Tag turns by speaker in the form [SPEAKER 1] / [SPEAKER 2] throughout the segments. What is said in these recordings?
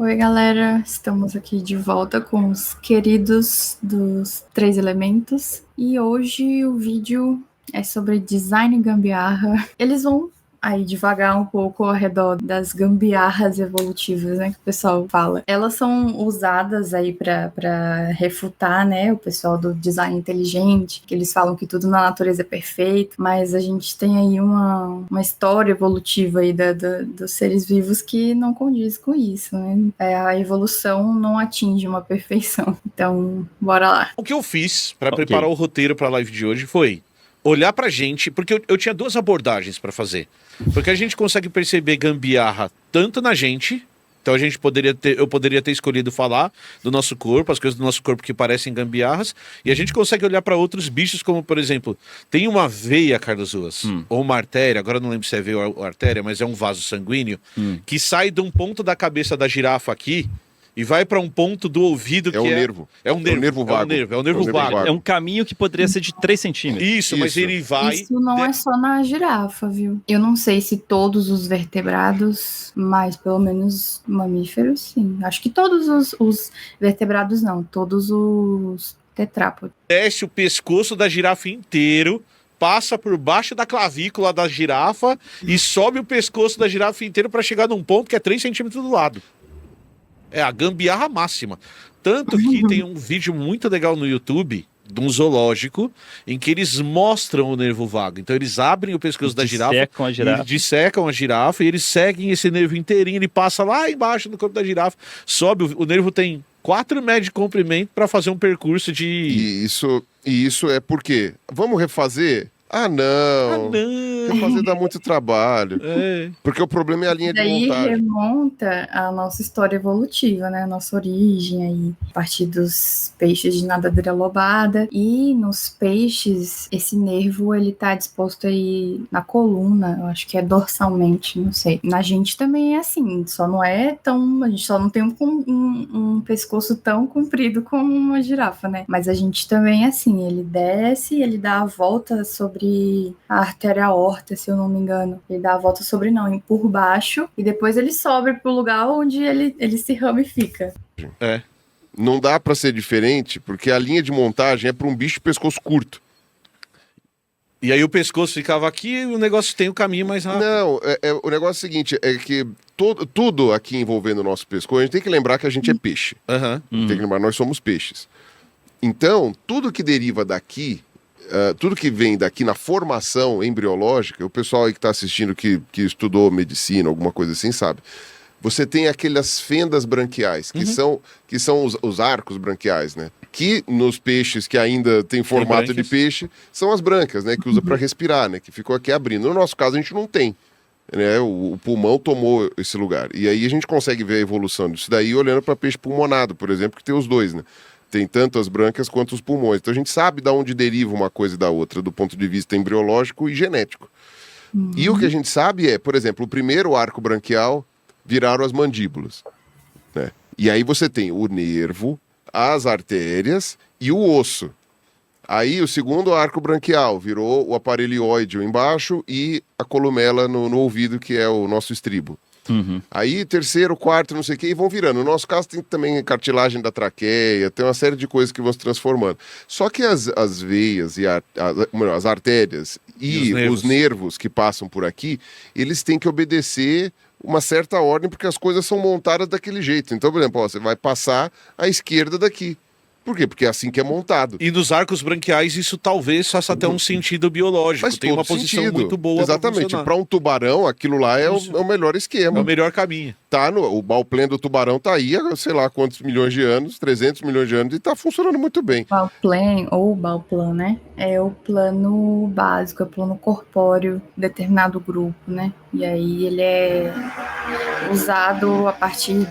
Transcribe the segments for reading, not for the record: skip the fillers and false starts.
[SPEAKER 1] Oi, galera, estamos aqui de volta com os queridos dos Três Elementos e hoje o vídeo é sobre design gambiarra. Eles vão aí devagar um pouco ao redor das gambiarras evolutivas, né, que o pessoal fala. Elas são usadas aí para refutar, né, o pessoal do design inteligente, que eles falam que tudo na natureza é perfeito, mas a gente tem aí uma história evolutiva aí dos seres vivos que não condiz com isso, né? A evolução não atinge uma perfeição. Então, bora lá.
[SPEAKER 2] O que eu fiz para preparar o roteiro para a live de hoje foi olhar pra gente, porque eu tinha duas abordagens para fazer. Porque a gente consegue perceber gambiarra tanto na gente, então eu poderia ter escolhido falar do nosso corpo, as coisas do nosso corpo que parecem gambiarras, e a gente consegue olhar para outros bichos, como por exemplo, tem uma veia, Carlos Ruas, ou uma artéria, agora eu não lembro se é veia ou artéria, mas é um vaso sanguíneo, que sai de um ponto da cabeça da girafa aqui, e vai para um ponto do ouvido que
[SPEAKER 3] é o nervo.
[SPEAKER 2] É um nervo vago. É o nervo vago.
[SPEAKER 4] É um caminho que poderia ser de 3 centímetros.
[SPEAKER 2] Isso, mas ele vai...
[SPEAKER 1] Isso não é só na girafa, viu? Eu não sei se todos os vertebrados, mas pelo menos mamíferos, sim. Acho que todos os vertebrados não, todos os tetrápodes.
[SPEAKER 2] Desce o pescoço da girafa inteiro, passa por baixo da clavícula da girafa e sobe o pescoço da girafa inteiro para chegar num ponto que é 3 centímetros do lado. É a gambiarra máxima. Tanto que tem um vídeo muito legal no YouTube de um zoológico em que eles mostram o nervo vago. Então eles abrem o pescoço da girafa, dissecam a girafa e eles seguem esse nervo inteirinho. Ele passa lá embaixo no corpo da girafa, sobe. O nervo tem 4 metros de comprimento para fazer um percurso de...
[SPEAKER 3] E isso é porque... Vamos refazer? Ah, não. Refazer dá muito trabalho. Porque o problema é a linha de montagem.
[SPEAKER 1] Daí remonta a nossa história evolutiva, né? A nossa origem aí, a partir dos peixes de nadadeira lobada. E nos peixes, esse nervo, ele tá disposto aí na coluna, eu acho que é dorsalmente, não sei. Na gente também é assim, só não é tão... A gente só não tem um pescoço tão comprido como uma girafa, né? Mas a gente também é assim, ele desce, ele dá a volta sobre a artéria aorta, se eu não me engano. Ele dá a volta sobre por baixo e depois ele sobe pro lugar onde ele se ramifica.
[SPEAKER 3] Não dá pra ser diferente, porque a linha de montagem é pra um bicho de pescoço curto.
[SPEAKER 2] E aí o pescoço ficava aqui e o negócio tem o caminho mais rápido.
[SPEAKER 3] Não, o negócio é o seguinte, é que tudo aqui envolvendo o nosso pescoço, a gente tem que lembrar que a gente é peixe. Tem que lembrar, nós somos peixes. Então, tudo que deriva daqui... tudo que vem daqui na formação embriológica, o pessoal aí que está assistindo que estudou medicina, alguma coisa assim, sabe? Você tem aquelas fendas branquiais, que são os arcos branquiais, né? Que nos peixes que ainda tem formato de peixe, são as brancas, né? Que usa para respirar, né? Que ficou aqui abrindo. No nosso caso, a gente não tem. Né? O pulmão tomou esse lugar. E aí a gente consegue ver a evolução disso daí olhando para peixe pulmonado, por exemplo, que tem os dois, né? Tem tanto as brancas quanto os pulmões. Então a gente sabe de onde deriva uma coisa da outra, do ponto de vista embriológico e genético. E o que a gente sabe é, por exemplo, o primeiro arco branquial viraram as mandíbulas. Né? E aí você tem o nervo, as artérias e o osso. Aí o segundo arco branquial virou o aparelho ióideo embaixo e a columela no ouvido, que é o nosso estribo. Aí, terceiro, quarto, não sei o que, e vão virando. No nosso caso, tem também cartilagem da traqueia, tem uma série de coisas que vão se transformando. Só que as veias e as artérias e os nervos que passam por aqui, eles têm que obedecer uma certa ordem, porque as coisas são montadas daquele jeito. Então, por exemplo, você vai passar à esquerda daqui. Por quê? Porque é assim que é montado.
[SPEAKER 2] E nos arcos branquiais isso talvez faça até um sentido biológico.
[SPEAKER 3] Mas
[SPEAKER 2] tem uma posição muito boa.
[SPEAKER 3] Exatamente. Para um tubarão, aquilo lá é o melhor esquema.
[SPEAKER 2] É o melhor caminho.
[SPEAKER 3] O Bauplano do tubarão tá aí há sei lá quantos milhões de anos, 300 milhões de anos, e tá funcionando muito bem.
[SPEAKER 1] Bauplano, ou Bauplan, né? É o plano básico, é o plano corpóreo de determinado grupo, né? E aí ele é usado a partir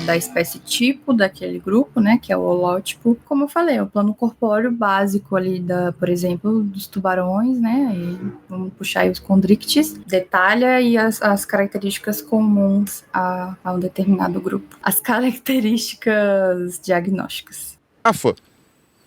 [SPEAKER 1] da espécie tipo daquele grupo, né? Que é o holótipo. Como eu falei, é o plano corpóreo básico ali, por exemplo, dos tubarões, né? E vamos puxar aí os condrictis. Detalha e as características comuns a um determinado grupo. As características diagnósticas.
[SPEAKER 3] Girafa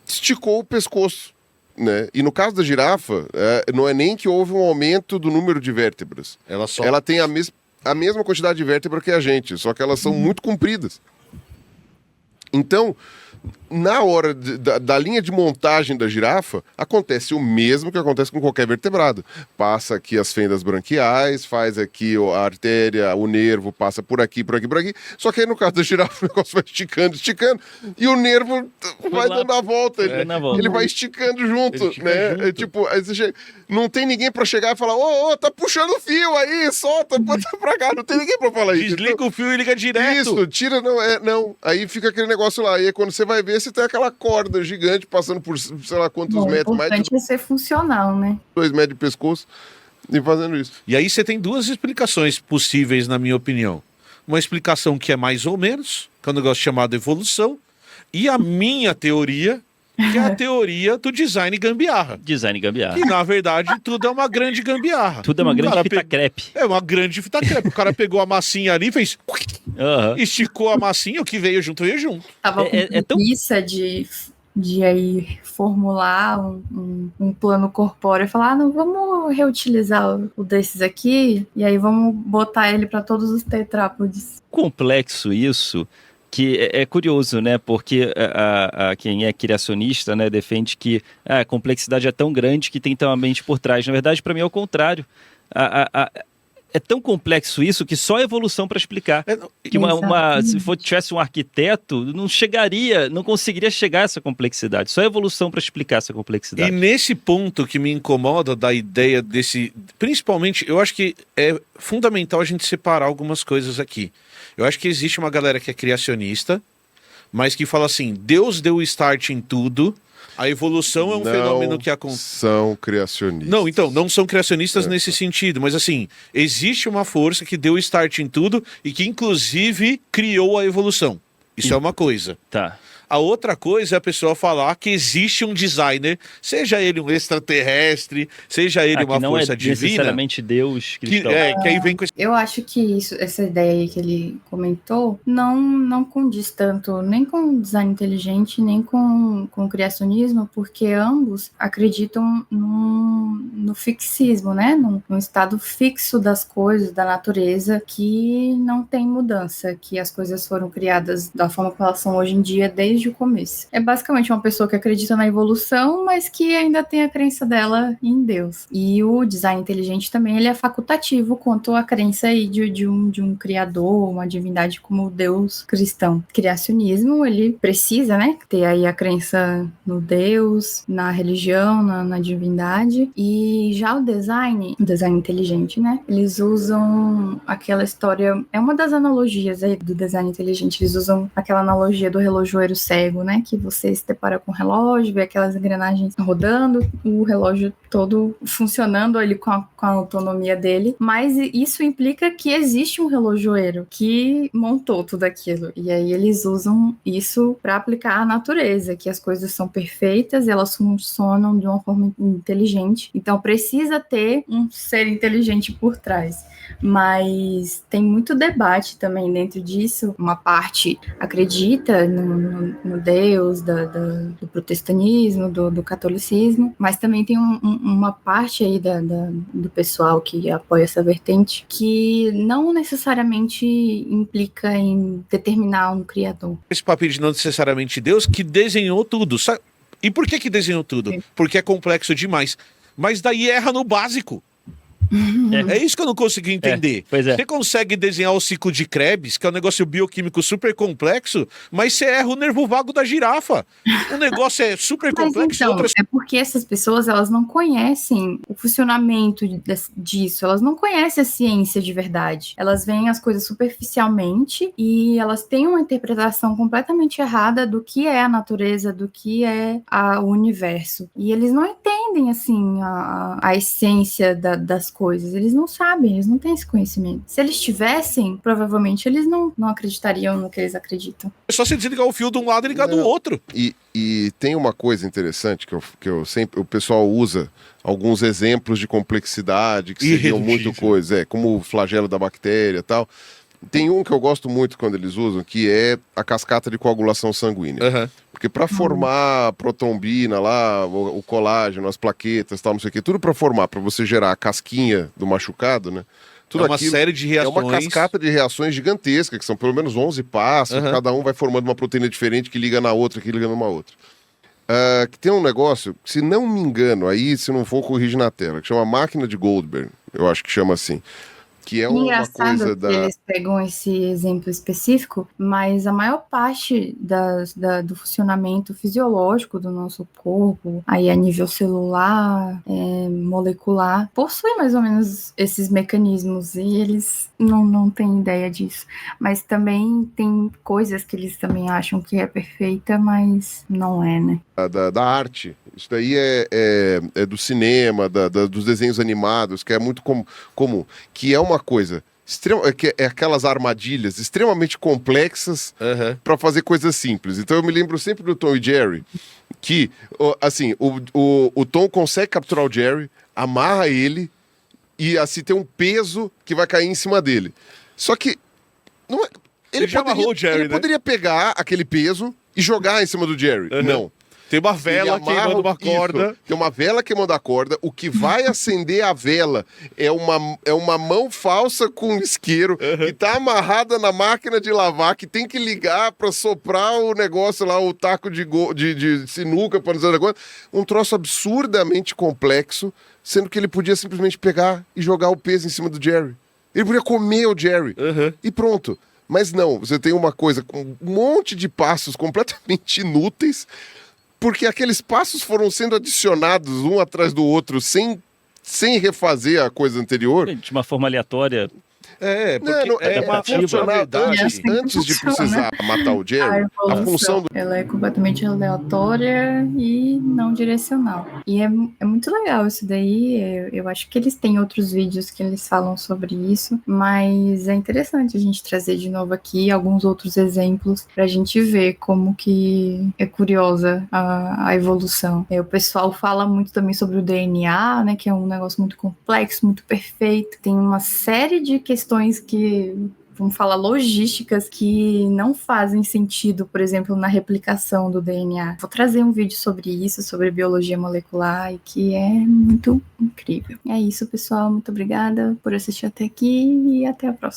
[SPEAKER 3] esticou o pescoço, né? E no caso da girafa, não é nem que houve um aumento do número de vértebras. Ela tem a mesma quantidade de vértebra que a gente, só que elas são muito compridas. Então, na hora da linha de montagem da girafa, acontece o mesmo que acontece com qualquer vertebrado. Passa aqui as fendas branquiais, faz aqui a artéria, o nervo, passa por aqui, por aqui, por aqui. Só que aí no caso da girafa, o negócio vai esticando, e o nervo vai dando a volta. Ele vai esticando junto, né? Junto. Tipo, aí não tem ninguém pra chegar e falar, tá puxando o fio aí, solta, bota pra cá. Não tem ninguém pra falar isso.
[SPEAKER 2] Desliga o fio e liga direto.
[SPEAKER 3] Isso, tira, não. Aí fica aquele negócio lá, e aí quando você vai ver, você tem aquela corda gigante passando por sei lá quantos metros.
[SPEAKER 1] O importante é ser funcional, né?
[SPEAKER 3] 2 metros de pescoço e fazendo isso.
[SPEAKER 2] E aí você tem 2 explicações possíveis, na minha opinião. Uma explicação que é mais ou menos, que é um negócio chamado evolução, e a minha teoria, que é a teoria do design gambiarra.
[SPEAKER 4] Design gambiarra.
[SPEAKER 2] Que, na verdade, tudo é uma grande gambiarra.
[SPEAKER 4] Tudo é uma grande fita crepe.
[SPEAKER 2] É uma grande fita crepe. O cara pegou a massinha ali, fez... esticou a massinha, o que veio junto, veio junto.
[SPEAKER 1] Tava com preguiça de aí formular um plano corpóreo e falar, não, vamos reutilizar o desses aqui, e aí vamos botar ele para todos os tetrápodes.
[SPEAKER 4] Complexo isso... que é curioso, né? Porque quem é criacionista, né, defende que a complexidade é tão grande que tem uma mente por trás. Na verdade, para mim é o contrário. É tão complexo isso que só a evolução para explicar. Que se tivesse um arquiteto, não conseguiria chegar a essa complexidade. Só a evolução para explicar essa complexidade.
[SPEAKER 2] E nesse ponto que me incomoda da ideia desse... Principalmente, eu acho que é fundamental a gente separar algumas coisas aqui. Eu acho que existe uma galera que é criacionista, mas que fala assim, Deus deu o start em tudo, a evolução é um fenômeno que acontece...
[SPEAKER 3] São criacionistas.
[SPEAKER 2] Não, então, não são criacionistas nesse sentido, mas assim, existe uma força que deu o start em tudo e que inclusive criou a evolução. Isso é uma coisa.
[SPEAKER 4] Tá.
[SPEAKER 2] A outra coisa é a pessoa falar que existe um designer, seja ele um extraterrestre, seja ele uma força divina.
[SPEAKER 4] Não é necessariamente Deus cristão.
[SPEAKER 2] Que aí vem com esse...
[SPEAKER 1] Eu acho que essa ideia aí que ele comentou não condiz tanto nem com design inteligente, nem com criacionismo, porque ambos acreditam no fixismo, né? Num estado fixo das coisas, da natureza, que não tem mudança, que as coisas foram criadas da forma como elas são hoje em dia, desde o começo. É basicamente uma pessoa que acredita na evolução, mas que ainda tem a crença dela em Deus. E o design inteligente também, ele é facultativo quanto à crença aí de um criador, uma divindade como o Deus cristão. Criacionismo, ele precisa, né, ter aí a crença no Deus, na religião, na divindade. E já o design inteligente, né, eles usam aquela história, é uma das analogias aí do design inteligente, eles usam aquela analogia do relojoeiro cego, né? Que você se depara com o relógio, vê aquelas engrenagens rodando, o relógio todo funcionando ali com a autonomia dele, mas isso implica que existe um relojoeiro que montou tudo aquilo, e aí eles usam isso para aplicar à natureza, que as coisas são perfeitas, elas funcionam de uma forma inteligente, então precisa ter um ser inteligente por trás. Mas tem muito debate também dentro disso. Uma parte acredita no Deus do protestantismo, do catolicismo, mas também tem uma parte aí do pessoal que apoia essa vertente que não necessariamente implica em determinar um criador.
[SPEAKER 2] Esse papel de não necessariamente Deus que desenhou tudo. E por que desenhou tudo? Porque é complexo demais. Mas daí erra no básico. É isso que eu não consegui entender. Você consegue desenhar o ciclo de Krebs, que é um negócio bioquímico super complexo, mas você erra o nervo vago da girafa. O negócio é super complexo.
[SPEAKER 1] Então, é porque essas pessoas, elas não conhecem o funcionamento disso, elas não conhecem a ciência de verdade. Elas veem as coisas superficialmente e elas têm uma interpretação completamente errada do que é a natureza, do que é o universo. E eles não entendem, assim, a essência das coisas, eles não sabem, eles não têm esse conhecimento. Se eles tivessem, provavelmente eles não acreditariam no que eles acreditam.
[SPEAKER 2] É só você desligar o fio de um lado e ligar do outro.
[SPEAKER 3] E tem uma coisa interessante que eu sempre, o pessoal usa alguns exemplos de complexidade que seriam muito coisa, como o flagelo da bactéria e tal. Tem um que eu gosto muito quando eles usam, que é a cascata de coagulação sanguínea. Porque para formar a protrombina lá, o colágeno, as plaquetas, tal, não sei o que, tudo para formar, para você gerar a casquinha do machucado, né? Tudo
[SPEAKER 2] uma
[SPEAKER 3] aquilo
[SPEAKER 2] série de
[SPEAKER 3] é
[SPEAKER 2] reações.
[SPEAKER 3] uma cascata de reações gigantesca, que são pelo menos 11 passos, cada um vai formando uma proteína diferente que liga na outra, que liga numa outra. Que tem um negócio, se não me engano, aí se não for corrigir na tela, que chama máquina de Goldberg, eu acho que chama assim. Que é uma
[SPEAKER 1] Engraçado
[SPEAKER 3] coisa
[SPEAKER 1] que eles pegam esse exemplo específico, mas a maior parte do funcionamento fisiológico do nosso corpo, aí a nível celular, molecular, possui mais ou menos esses mecanismos e eles não têm ideia disso. Mas também tem coisas que eles também acham que é perfeita, mas não é, né?
[SPEAKER 3] Da arte. Isso daí é do cinema, dos desenhos animados, que é muito comum. Que é uma coisa, que é aquelas armadilhas extremamente complexas para fazer coisas simples. Então eu me lembro sempre do Tom e Jerry, que, assim, o Tom consegue capturar o Jerry, amarra ele e, assim, tem um peso que vai cair em cima dele. Só que não é, ele
[SPEAKER 2] já amarrou o Jerry,
[SPEAKER 3] ele poderia pegar aquele peso e jogar em cima do Jerry. Não.
[SPEAKER 2] Tem uma vela queimando uma corda.
[SPEAKER 3] Isso. Tem uma vela queimando a corda. O que vai acender a vela é uma mão falsa com um isqueiro que tá amarrada na máquina de lavar, que tem que ligar para soprar o negócio lá, o taco de sinuca, para não dizer negócio. Um troço absurdamente complexo, sendo que ele podia simplesmente pegar e jogar o peso em cima do Jerry. Ele podia comer o Jerry. E pronto. Mas não, você tem uma coisa com um monte de passos completamente inúteis, porque aqueles passos foram sendo adicionados um atrás do outro sem refazer a coisa anterior.
[SPEAKER 4] De uma forma aleatória.
[SPEAKER 3] Porque é uma funcionalidade. Antes de precisar matar o Jerry, a função
[SPEAKER 1] ela é completamente aleatória e não direcional. E é muito legal isso daí. Eu acho que eles têm outros vídeos que eles falam sobre isso, mas é interessante a gente trazer de novo aqui alguns outros exemplos pra gente ver como que é curiosa a evolução. O pessoal fala muito também sobre o DNA, né, que é um negócio muito complexo, muito perfeito. Tem uma série de questões que, vamos falar, logísticas que não fazem sentido, por exemplo, na replicação do DNA. Vou trazer um vídeo sobre isso, sobre biologia molecular, e que é muito incrível. É isso, pessoal. Muito obrigada por assistir até aqui e até a próxima.